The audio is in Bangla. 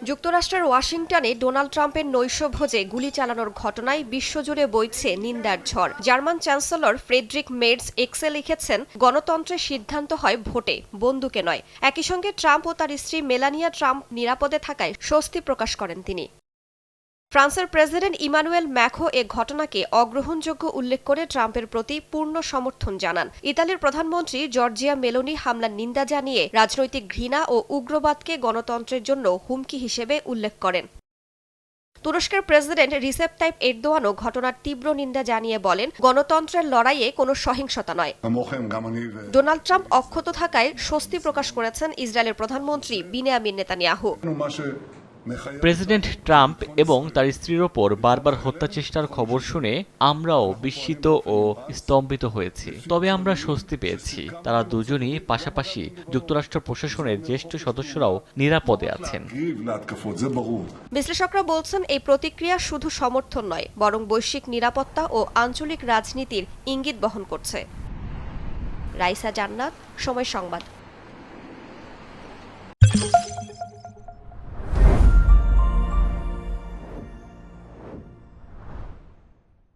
যুক্তরাষ্ট্রের ওয়াশিংটনে ডোনাল্ড ট্রাম্পের নৈশভোজে গুলি চালানোর ঘটনায় বিশ্বজুড়ে বইছে নিন্দার ঝড়। জার্মান চ্যান্সেলর ফ্রেডরিক মের্জ এক্সে লিখেছেন, গণতন্ত্রের সিদ্ধান্ত হয় ভোটে, বন্দুকে নয়। একই সঙ্গে ট্রাম্প ও তার স্ত্রী মেলানিয়া ট্রাম্প নিরাপদে থাকায় স্বস্তি প্রকাশ করেন তিনি। ফ্রান্সের প্রেসিডেন্ট ইমানুয়েল ম্যাখো এ ঘটনাকে অগ্রহণযোগ্য উল্লেখ করে ট্রাম্পের প্রতি পূর্ণ সমর্থন জানান। ইতালির প্রধানমন্ত্রী জর্জিয়া মেলোনি হামলার নিন্দা জানিয়ে রাজনৈতিক ঘৃণা ও উগ্রবাদকে গণতন্ত্রের জন্য হুমকি হিসেবে উল্লেখ করেন। তুরস্কের প্রেসিডেন্ট রিসেপ তাইপ এরদোয়ানও ঘটনার তীব্র নিন্দা জানিয়ে বলেন, গণতন্ত্রের লড়াইয়ে কোনো সহিংসতা নয়। ডোনাল্ড ট্রাম্প অক্ষত থাকায় স্বস্তি প্রকাশ করেছেন ইসরায়েলের প্রধানমন্ত্রী বিনিয়ামিন নেতানিয়াহু। প্রেসিডেন্ট ট্রাম্প এবং তার স্ত্রীর ওপর বারবার হত্যা চেষ্টার খবর শুনে আমরাও বিস্মিত ও স্তম্ভিত হয়েছি। তবে আমরা স্বস্তি পেয়েছি, তারা দুজনই পাশাপাশি যুক্তরাষ্ট্র প্রশাসনের জ্যেষ্ঠ সদস্যরাও নিরাপদে আছেন। বিশ্লেষকরা বলছেন, এই প্রতিক্রিয়া শুধু সমর্থন নয়, বরং বৈশ্বিক নিরাপত্তা ও আঞ্চলিক রাজনীতির ইঙ্গিত বহন করছে। রাইসা জান্নাত, সময় সংবাদ।